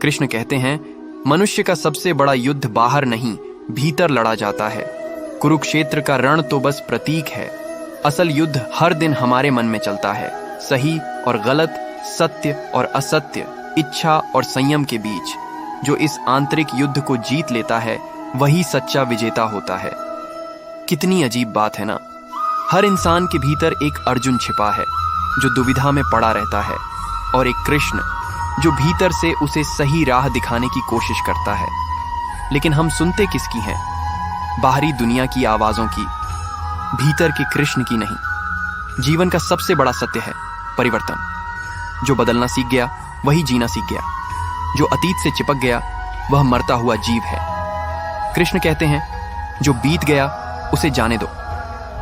कृष्ण कहते हैं, मनुष्य का सबसे बड़ा युद्ध बाहर नहीं, भीतर लड़ा जाता है। कुरुक्षेत्र का रण तो बस प्रतीक है। असल युद्ध हर दिन हमारे मन में चलता है, सही और गलत, सत्य और असत्य, इच्छा और संयम के बीच। जो इस आंतरिक युद्ध को जीत लेता है वही सच्चा विजेता होता है। कितनी अजीब बात है ना। हर इंसान के भीतर एक अर्जुन छिपा है जो दुविधा में पड़ा रहता है, और एक कृष्ण जो भीतर से उसे सही राह दिखाने की कोशिश करता है। लेकिन हम सुनते किसकी हैं? बाहरी दुनिया की आवाजों की, भीतर के कृष्ण की नहीं। जीवन का सबसे बड़ा सत्य है परिवर्तन। जो बदलना सीख गया वही जीना सीख गया। जो अतीत से चिपक गया वह मरता हुआ जीव है। कृष्ण कहते हैं, जो बीत गया उसे जाने दो,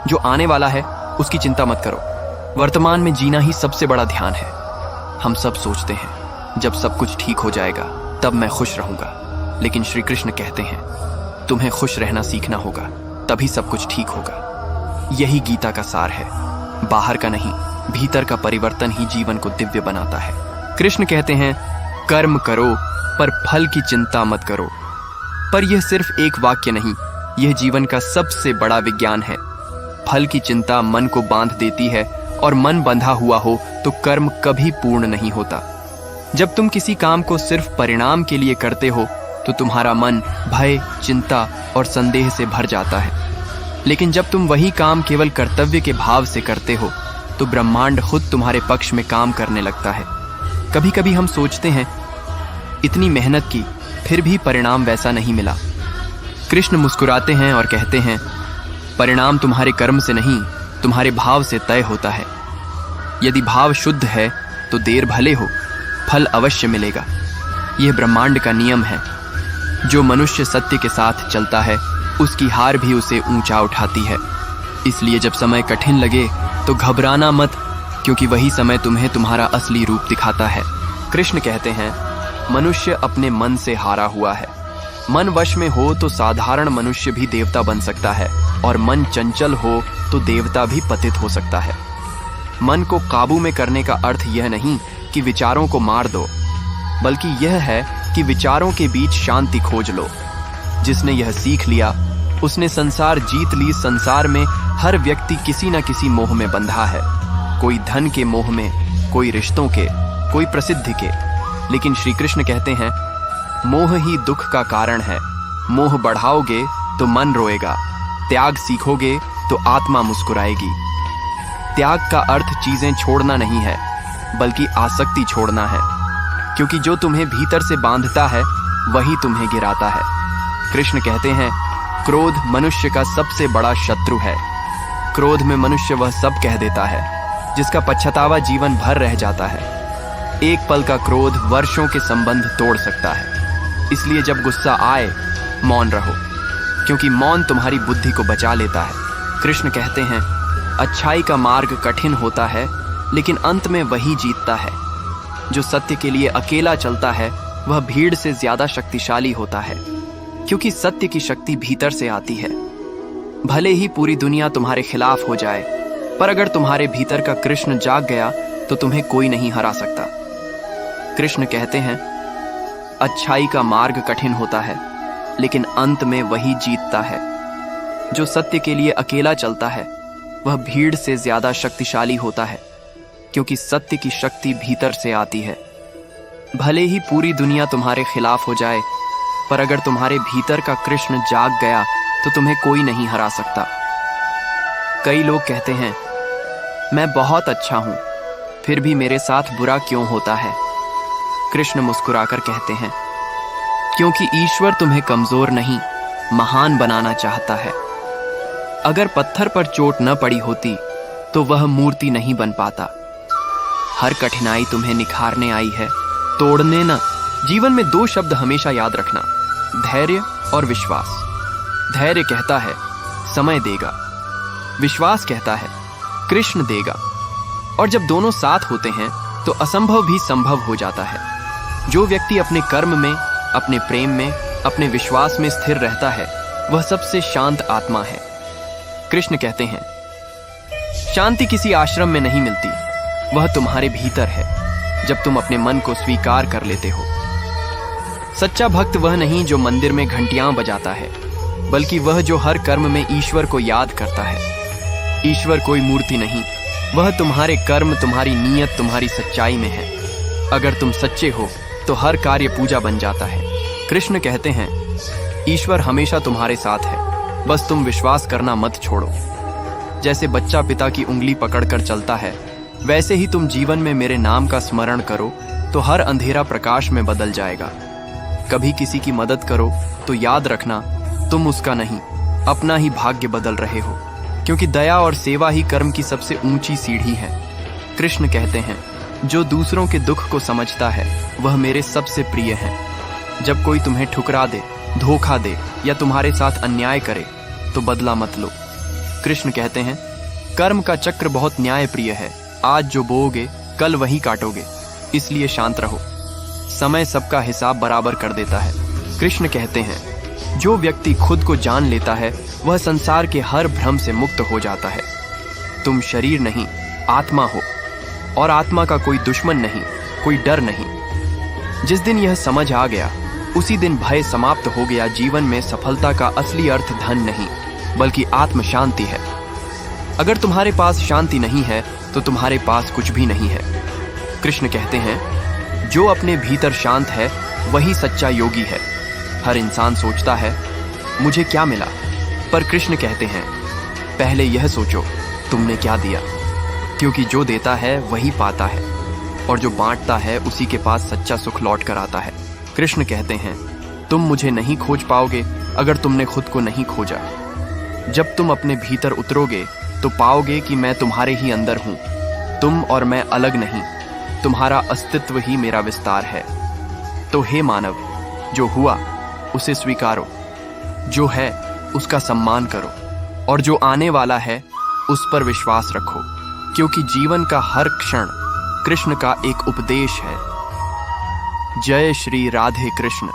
जो आने वाला है उसकी चिंता मत करो। वर्तमान में जीना ही सबसे बड़ा ध्यान है। हम सब सोचते हैं जब सब कुछ ठीक हो जाएगा तब मैं खुश रहूंगा, लेकिन श्री कृष्ण कहते हैं, तुम्हें खुश रहना सीखना होगा, तभी सब कुछ ठीक होगा। यही गीता का सार है। बाहर का नहीं, भीतर का परिवर्तन ही जीवन को दिव्य बनाता है। कृष्ण कहते हैं, कर्म करो पर फल की चिंता मत करो। पर यह सिर्फ एक वाक्य नहीं, यह जीवन का सबसे बड़ा विज्ञान है। फल की चिंता मन को बांध देती है, और मन बंधा हुआ हो तो कर्म कभी पूर्ण नहीं होता। जब तुम किसी काम को सिर्फ परिणाम के लिए करते हो तो तुम्हारा मन भय, चिंता और संदेह से भर जाता है। लेकिन जब तुम वही काम केवल कर्तव्य के भाव से करते हो तो ब्रह्मांड खुद तुम्हारे पक्ष में काम करने लगता है। कभी कभी हम सोचते हैं, इतनी मेहनत की फिर भी परिणाम वैसा नहीं मिला। कृष्ण मुस्कुराते हैं और कहते हैं, परिणाम तुम्हारे कर्म से नहीं, तुम्हारे भाव से तय होता है। यदि भाव शुद्ध है तो देर भले हो, फल अवश्य मिलेगा। यह ब्रह्मांड का नियम है। जो मनुष्य सत्य के साथ चलता है उसकी हार भी उसे ऊंचा उठाती है। इसलिए जब समय कठिन लगे तो घबराना मत, क्योंकि वही समय तुम्हें तुम्हारा असली रूप दिखाता है। कृष्ण कहते हैं, मनुष्य अपने मन से हारा हुआ है। मन वश में हो तो साधारण मनुष्य भी देवता बन सकता है, और मन चंचल हो तो देवता भी पतित हो सकता है। मन को काबू में करने का अर्थ यह नहीं कि विचारों को मार दो, बल्कि यह है कि विचारों के बीच शांति खोज लो। जिसने यह सीख लिया उसने संसार जीत ली। संसार में हर व्यक्ति किसी न किसी मोह में बंधा है। कोई धन के मोह में, कोई रिश्तों के, कोई प्रसिद्धि के। लेकिन श्री कृष्ण कहते हैं, मोह ही दुख का कारण है। मोह बढ़ाओगे तो मन रोएगा, त्याग सीखोगे तो आत्मा मुस्कुराएगी। त्याग का अर्थ चीजें छोड़ना नहीं है, बल्कि आसक्ति छोड़ना है, क्योंकि जो तुम्हें भीतर से बांधता है वही तुम्हें गिराता है। कृष्ण कहते हैं, क्रोध मनुष्य का सबसे बड़ा शत्रु है। क्रोध में मनुष्य वह सब कह देता है जिसका पछतावा जीवन भर रह जाता है। एक पल का क्रोध वर्षों के संबंध तोड़ सकता है। इसलिए जब गुस्सा आए मौन रहो, क्योंकि मौन तुम्हारी बुद्धि को बचा लेता है। कृष्ण कहते हैं, अच्छाई का मार्ग कठिन होता है, लेकिन अंत में वही जीतता है। जो सत्य के लिए अकेला चलता है वह भीड़ से ज्यादा शक्तिशाली होता है, क्योंकि सत्य की शक्ति भीतर से आती है। भले ही पूरी दुनिया तुम्हारे खिलाफ हो जाए, पर अगर तुम्हारे भीतर का कृष्ण जाग गया तो तुम्हें कोई नहीं हरा सकता। कृष्ण कहते हैं, अच्छाई का मार्ग कठिन होता है, लेकिन अंत में वही जीतता है। जो सत्य के लिए अकेला चलता है वह भीड़ से ज्यादा शक्तिशाली होता है, क्योंकि सत्य की शक्ति भीतर से आती है। भले ही पूरी दुनिया तुम्हारे खिलाफ हो जाए, पर अगर तुम्हारे भीतर का कृष्ण जाग गया तो तुम्हें कोई नहीं हरा सकता। कई लोग कहते हैं, मैं बहुत अच्छा हूं, फिर भी मेरे साथ बुरा क्यों होता है? कृष्ण मुस्कुराकर कहते हैं, क्योंकि ईश्वर तुम्हें कमजोर नहीं, महान बनाना चाहता है। अगर पत्थर पर चोट न पड़ी होती तो वह मूर्ति नहीं बन पाता। हर कठिनाई तुम्हें निखारने आई है, तोड़ने न। जीवन में दो शब्द हमेशा याद रखना, धैर्य और विश्वास। धैर्य कहता है समय देगा, विश्वास कहता है कृष्ण देगा। और जब दोनों साथ होते हैं तो असंभव भी संभव हो जाता है। जो व्यक्ति अपने कर्म में, अपने प्रेम में, अपने विश्वास में स्थिर रहता है वह सबसे शांत आत्मा है। कृष्ण कहते हैं, शांति किसी आश्रम में नहीं मिलती, वह तुम्हारे भीतर है, जब तुम अपने मन को स्वीकार कर लेते हो। सच्चा भक्त वह नहीं जो मंदिर में घंटियां बजाता है, बल्कि वह जो हर कर्म में ईश्वर को याद करता है। ईश्वर कोई मूर्ति नहीं, वह तुम्हारे कर्म, तुम्हारी नीयत, तुम्हारी सच्चाई में है। अगर तुम सच्चे हो तो हर कार्य पूजा बन जाता है। कृष्ण कहते हैं, ईश्वर हमेशा तुम्हारे साथ है, बस तुम विश्वास करना मत छोड़ो। जैसे बच्चा पिता की उंगली पकड़कर चलता है, वैसे ही तुम जीवन में मेरे नाम का स्मरण करो तो हर अंधेरा प्रकाश में बदल जाएगा। कभी किसी की मदद करो तो याद रखना, तुम उसका नहीं, अपना ही भाग्य बदल रहे हो, क्योंकि दया और सेवा ही कर्म की सबसे ऊंची सीढ़ी है। कृष्ण कहते हैं, जो दूसरों के दुख को समझता है वह मेरे सबसे प्रिय है। जब कोई तुम्हें ठुकरा दे, धोखा दे या तुम्हारे साथ अन्याय करे तो बदला मत लो। कृष्ण कहते हैं, कर्म का चक्र बहुत न्यायप्रिय है, आज जो बोओगे कल वही काटोगे, इसलिए शांत रहो। समय सबका हिसाब बराबर कर देता है। कृष्ण कहते हैं, जो व्यक्ति खुद को जान लेता है वह संसार के हर भ्रम से मुक्त हो जाता है। तुम शरीर नहीं, आत्मा हो, और आत्मा का कोई दुश्मन नहीं, कोई डर नहीं। जिस दिन यह समझ आ गया उसी दिन भय समाप्त हो गया। जीवन में सफलता का असली अर्थ धन नहीं, बल्कि आत्म शांति है। अगर तुम्हारे पास शांति नहीं है तो तुम्हारे पास कुछ भी नहीं है। कृष्ण कहते हैं, जो अपने भीतर शांत है वही सच्चा योगी है। हर इंसान सोचता है, मुझे क्या मिला, पर कृष्ण कहते हैं, पहले यह सोचो तुमने क्या दिया, क्योंकि जो देता है वही पाता है, और जो बांटता है उसी के पास सच्चा सुख लौट कर आता है। कृष्ण कहते हैं, तुम मुझे नहीं खोज पाओगे अगर तुमने खुद को नहीं खोजा। जब तुम अपने भीतर उतरोगे तो पाओगे कि मैं तुम्हारे ही अंदर हूं। तुम और मैं अलग नहीं, तुम्हारा अस्तित्व ही मेरा विस्तार है। तो हे मानव, जो हुआ उसे स्वीकारो, जो है उसका सम्मान करो, और जो आने वाला है उस पर विश्वास रखो, क्योंकि जीवन का हर क्षण कृष्ण का एक उपदेश है। जय श्री राधे कृष्ण।